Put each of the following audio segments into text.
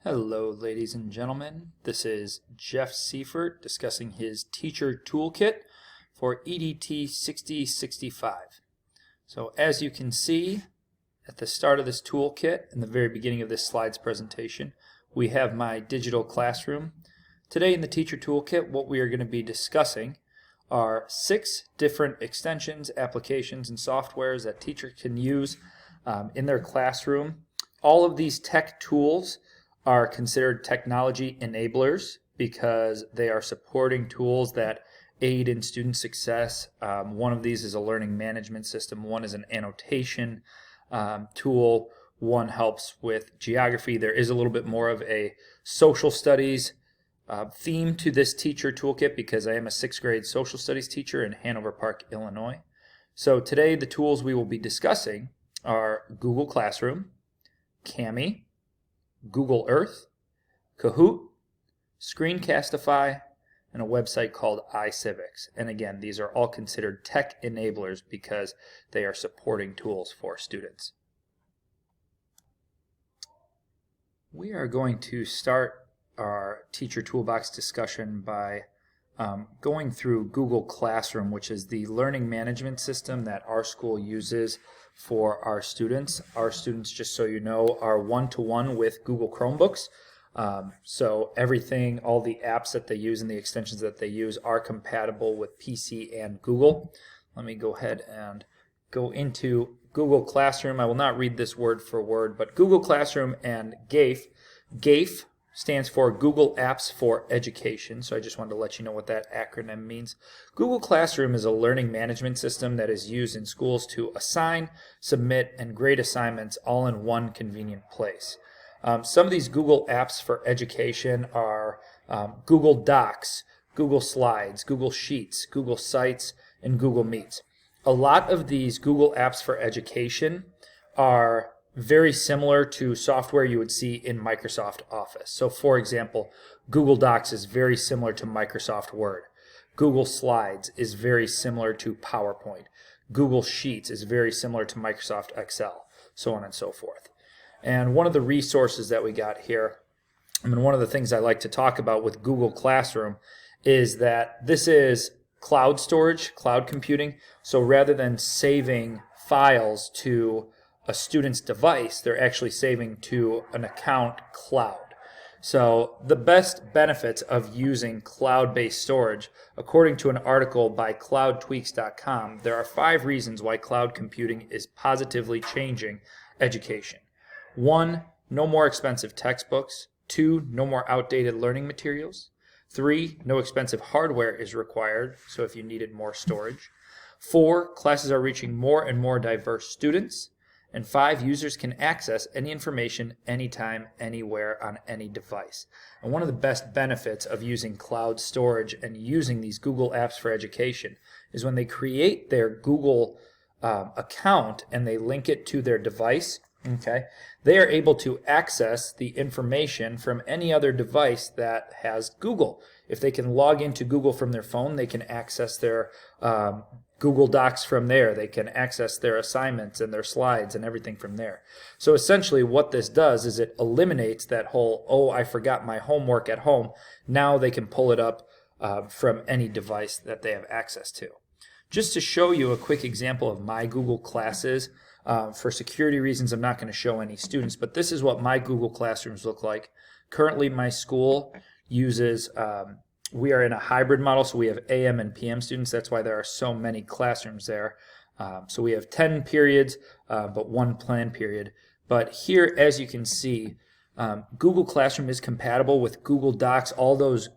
Hello, ladies and gentlemen. This is Jeff Seiffert discussing his teacher toolkit for EDT 6065. So as you can see at the start of this toolkit, in the very beginning of this slides presentation, we have my digital classroom. Today in the teacher toolkit, what we are going to be discussing are 6 different extensions, applications, and softwares that teachers can use in their classroom. All of these tech tools are considered technology enablers because they are supporting tools that aid in student success. One of these is a learning management system. One is an annotation tool. One helps with geography. There is a little bit more of a social studies theme to this teacher toolkit because I am a 6th grade social studies teacher in Hanover Park, Illinois. So today the tools we will be discussing are Google Classroom, Kami, Google Earth, Kahoot, Screencastify, and a website called iCivics. And again, these are all considered tech enablers because they are supporting tools for students. We are going to start our teacher toolbox discussion by going through Google Classroom, which is the learning management system that our school uses for our students. Our students, just so you know, are one-to-one with Google Chromebooks. So everything, all the apps that they use and the extensions that they use are compatible with PC and Google. Let me go ahead and go into Google Classroom. I will not read this word for word, but Google Classroom and GAFE. GAFE stands for Google Apps for Education, so I just wanted to let you know what that acronym means. Google Classroom is a learning management system that is used in schools to assign, submit, and grade assignments all in one convenient place. Some of these Google Apps for Education are Google Docs, Google Slides, Google Sheets, Google Sites, and Google Meets. A lot of these Google Apps for Education are very similar to software you would see in Microsoft Office. So for example, Google Docs is very similar to Microsoft Word. Google Slides is very similar to PowerPoint. Google Sheets is very similar to Microsoft Excel, so on and so forth. And one of the resources that we got here, one of the things I like to talk about with Google Classroom is that this is cloud storage, cloud computing. So rather than saving files to a student's device, they're actually saving to an account cloud. So the best benefits of using cloud-based storage, according to an article by cloudtweaks.com, there are 5 reasons why cloud computing is positively changing education. 1, no more expensive textbooks. 2, no more outdated learning materials. 3, no expensive hardware is required, so if you needed more storage. 4, classes are reaching more and more diverse students. And 5, users can access any information anytime, anywhere, on any device. And one of the best benefits of using cloud storage and using these Google Apps for Education is when they create their Google account and they link it to their device, okay, they are able to access the information from any other device that has Google. If they can log into Google from their phone, they can access their Google Docs from there. They can access their assignments and their slides and everything from there. So essentially what this does is it eliminates that whole, oh, I forgot my homework at home. Now they can pull it up from any device that they have access to. Just to show you a quick example of my Google Classes, for security reasons I'm not going to show any students, but this is what my Google Classrooms look like. Currently my school uses we are in a hybrid model, so we have AM and PM students. That's why there are so many classrooms there. So we have 10 periods, but 1 planned period. But here, as you can see, Google Classroom is compatible with Google Docs, all those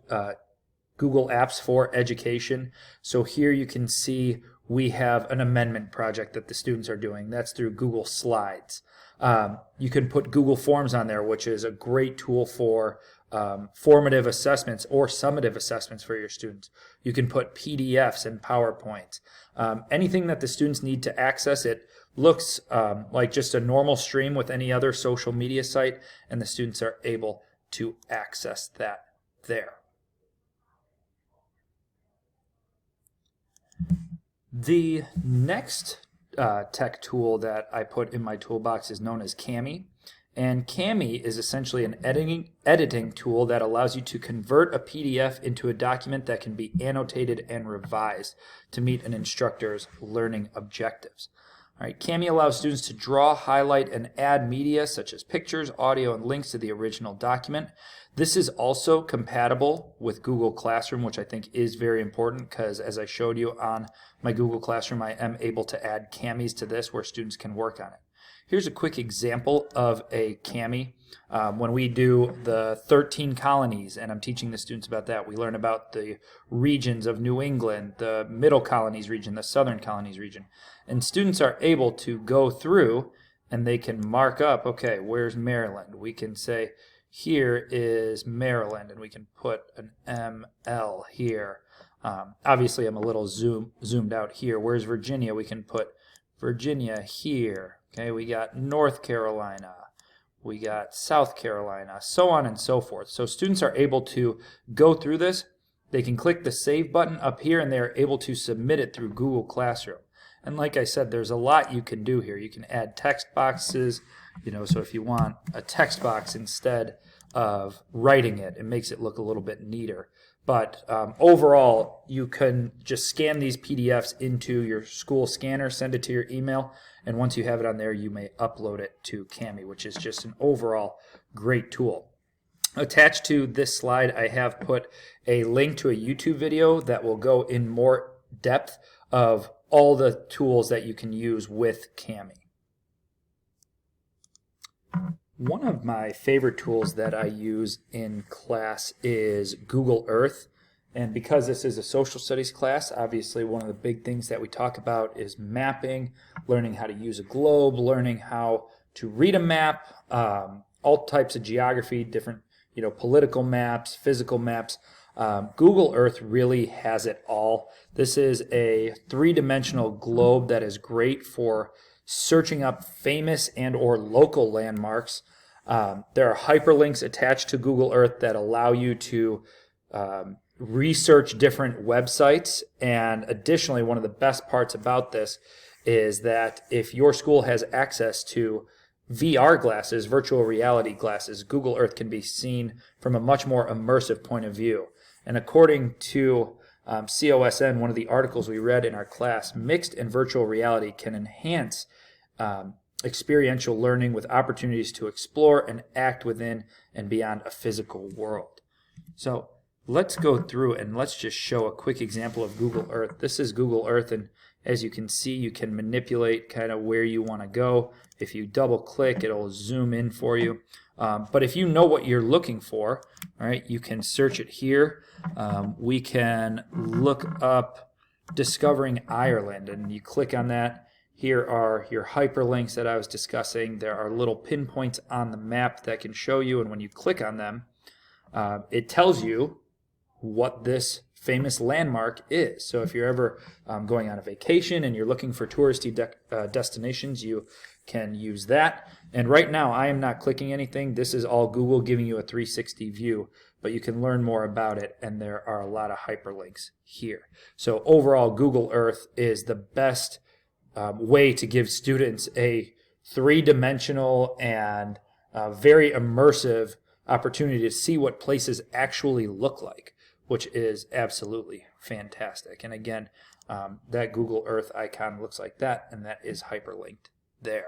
Google Apps for Education. So here you can see we have an amendment project that the students are doing. That's through Google Slides. You can put Google Forms on there, which is a great tool for formative assessments or summative assessments for your students. You can put PDFs and PowerPoint. Anything that the students need to access it looks like just a normal stream with any other social media site, and the students are able to access that there. The next tech tool that I put in my toolbox is known as Kami. And Cami is essentially an editing tool that allows you to convert a PDF into a document that can be annotated and revised to meet an instructor's learning objectives. All right, Cami allows students to draw, highlight, and add media such as pictures, audio, and links to the original document. This is also compatible with Google Classroom, which I think is very important because, as I showed you on my Google Classroom, I am able to add Camis to this where students can work on it. Here's a quick example of a Cami. When we do the 13 colonies, and I'm teaching the students about that, we learn about the regions of New England, the Middle Colonies region, the Southern Colonies region. And students are able to go through and they can mark up, okay, where's Maryland? We can say, here is Maryland, and we can put an ML here. Obviously, I'm a little zoomed out here. Where's Virginia? We can put Virginia here. Okay, we got North Carolina, we got South Carolina, so on and so forth. So students are able to go through this. They can click the Save button up here, and they're able to submit it through Google Classroom. And like I said, there's a lot you can do here. You can add text boxes, so if you want a text box instead of writing it, it makes it look a little bit neater. But overall, you can just scan these PDFs into your school scanner, send it to your email, and once you have it on there, you may upload it to Cami, which is just an overall great tool. Attached to this slide, I have put a link to a YouTube video that will go in more depth of all the tools that you can use with Cami. One of my favorite tools that I use in class is Google Earth. And because this is a social studies class, obviously one of the big things that we talk about is mapping, learning how to use a globe, learning how to read a map, all types of geography, different political maps, physical maps. Google Earth really has it all. This is a three-dimensional globe that is great for searching up famous and or local landmarks. There are hyperlinks attached to Google Earth that allow you to research different websites, and additionally, one of the best parts about this is that if your school has access to VR glasses, virtual reality glasses, Google Earth can be seen from a much more immersive point of view. And according to COSN, one of the articles we read in our class, mixed and virtual reality can enhance experiential learning with opportunities to explore and act within and beyond a physical world. So let's go through and let's just show a quick example of Google Earth. This is Google Earth, and as you can see, you can manipulate kind of where you want to go. If you double click, it'll zoom in for you. But if you know what you're looking for, all right, you can search it here. We can look up Discovering Ireland, and you click on that. Here are your hyperlinks that I was discussing. There are little pinpoints on the map that can show you, and when you click on them, it tells you what this famous landmark is. So if you're ever going on a vacation and you're looking for touristy destinations, you can use that. And right now I am not clicking anything. This is all Google giving you a 360 view, but you can learn more about it, and there are a lot of hyperlinks here. So overall, Google Earth is the best way to give students a three-dimensional and very immersive opportunity to see what places actually look like, which is absolutely fantastic. And again, that Google Earth icon looks like that, and that is hyperlinked there.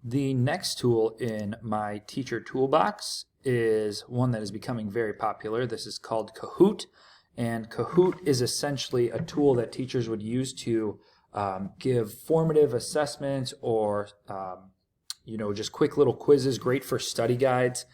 The next tool in my teacher toolbox is one that is becoming very popular. This is called Kahoot, and Kahoot is essentially a tool that teachers would use to give formative assessments or just quick little quizzes, great for study guides.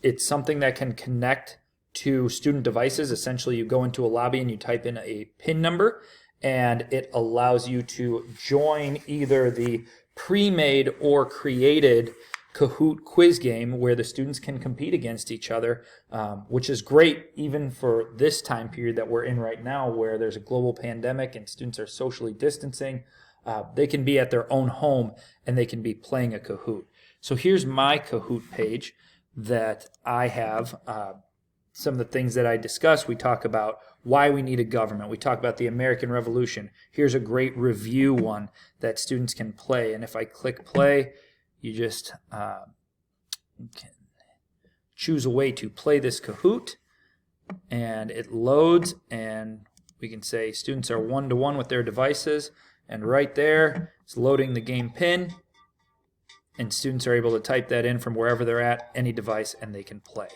It's something that can connect to student devices. Essentially, you go into a lobby and you type in a PIN number, and it allows you to join either the pre-made or created Kahoot quiz game where the students can compete against each other, which is great even for this time period that we're in right now where there's a global pandemic and students are socially distancing. They can be at their own home and they can be playing a Kahoot. So here's my Kahoot page that I have some of the things that I discuss. We talk about why we need a government. We talk about the American Revolution. Here's a great review one that students can play. And if I click play, you just can choose a way to play this Kahoot, and it loads, and we can say students are one-to-one with their devices, and right there it's loading the game pin, and students are able to type that in from wherever they're at, any device, and they can play.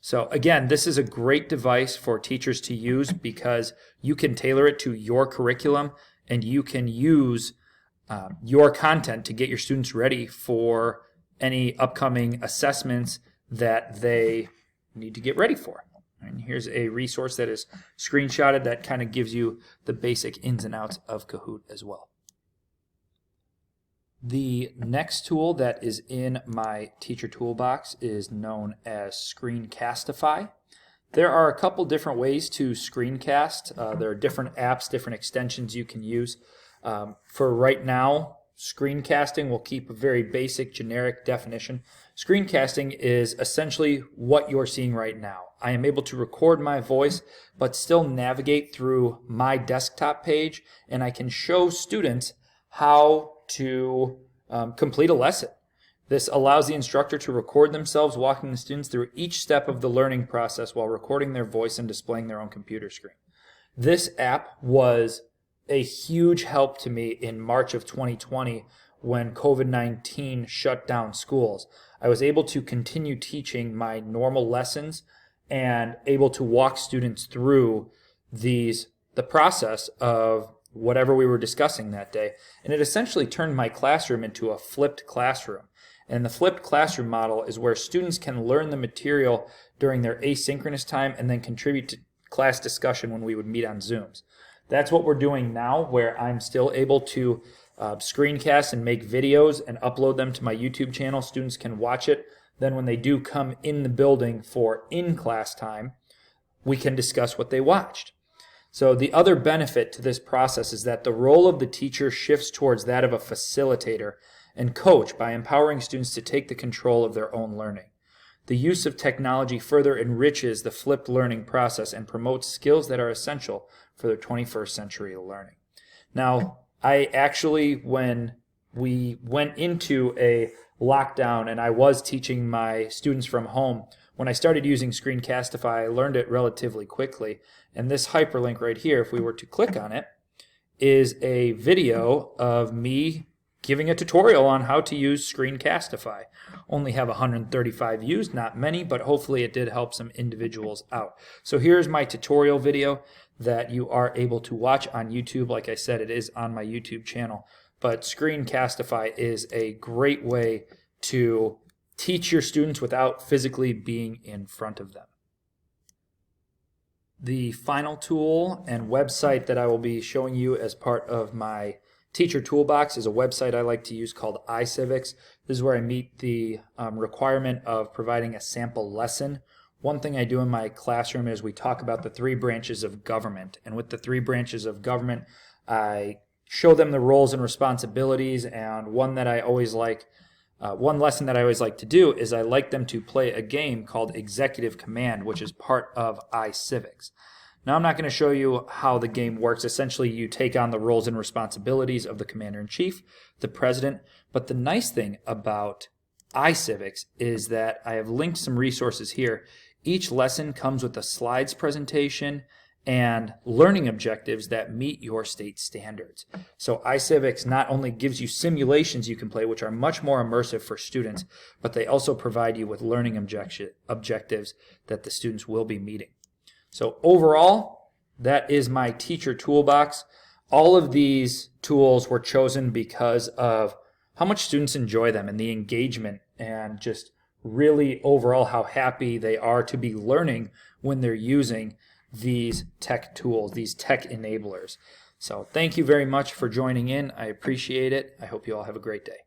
So again, this is a great device for teachers to use because you can tailor it to your curriculum, and you can use your content to get your students ready for any upcoming assessments that they need to get ready for. And here's a resource that is screenshotted that kind of gives you the basic ins and outs of Kahoot as well. The next tool that is in my teacher toolbox is known as Screencastify. There are a couple different ways to screencast. There are different apps, different extensions you can use. For right now, screencasting will keep a very basic generic definition. Screencasting is essentially what you're seeing right now. I am able to record my voice but still navigate through my desktop page, and I can show students how to complete a lesson. This allows the instructor to record themselves walking the students through each step of the learning process while recording their voice and displaying their own computer screen. This app was a huge help to me in March of 2020 when COVID-19 shut down schools. I was able to continue teaching my normal lessons and able to walk students through the process of whatever we were discussing that day. And it essentially turned my classroom into a flipped classroom. And the flipped classroom model is where students can learn the material during their asynchronous time and then contribute to class discussion when we would meet on Zooms. That's what we're doing now, where I'm still able to screencast and make videos and upload them to my YouTube channel. Students can watch it. Then when they do come in the building for in-class time, we can discuss what they watched. So the other benefit to this process is that the role of the teacher shifts towards that of a facilitator and coach by empowering students to take the control of their own learning. The use of technology further enriches the flipped learning process and promotes skills that are essential for the 21st century learning. Now, I actually, when we went into a lockdown and I was teaching my students from home, when I started using Screencastify, I learned it relatively quickly. And this hyperlink right here, if we were to click on it, is a video of me giving a tutorial on how to use Screencastify. Only have 135 views, not many, but hopefully it did help some individuals out. So here's my tutorial video that you are able to watch on YouTube. Like I said, it is on my YouTube channel. But Screencastify is a great way to teach your students without physically being in front of them. The final tool and website that I will be showing you as part of my teacher toolbox is a website I like to use called iCivics. This is where I meet the requirement of providing a sample lesson. One thing I do in my classroom is we talk about the 3 branches of government. And with the 3 branches of government, I show them the roles and responsibilities. And one lesson that I always like to do is I like them to play a game called Executive Command, which is part of iCivics. Now, I'm not going to show you how the game works. Essentially, you take on the roles and responsibilities of the Commander-in-Chief, the President. But the nice thing about iCivics is that I have linked some resources here. Each lesson comes with a slides presentation and learning objectives that meet your state standards. So iCivics not only gives you simulations you can play, which are much more immersive for students, but they also provide you with learning objectives that the students will be meeting. So overall, that is my teacher toolbox. All of these tools were chosen because of how much students enjoy them and the engagement and just really overall how happy they are to be learning when they're using these tech tools, these tech enablers. So thank you very much for joining in. I appreciate it. I hope you all have a great day.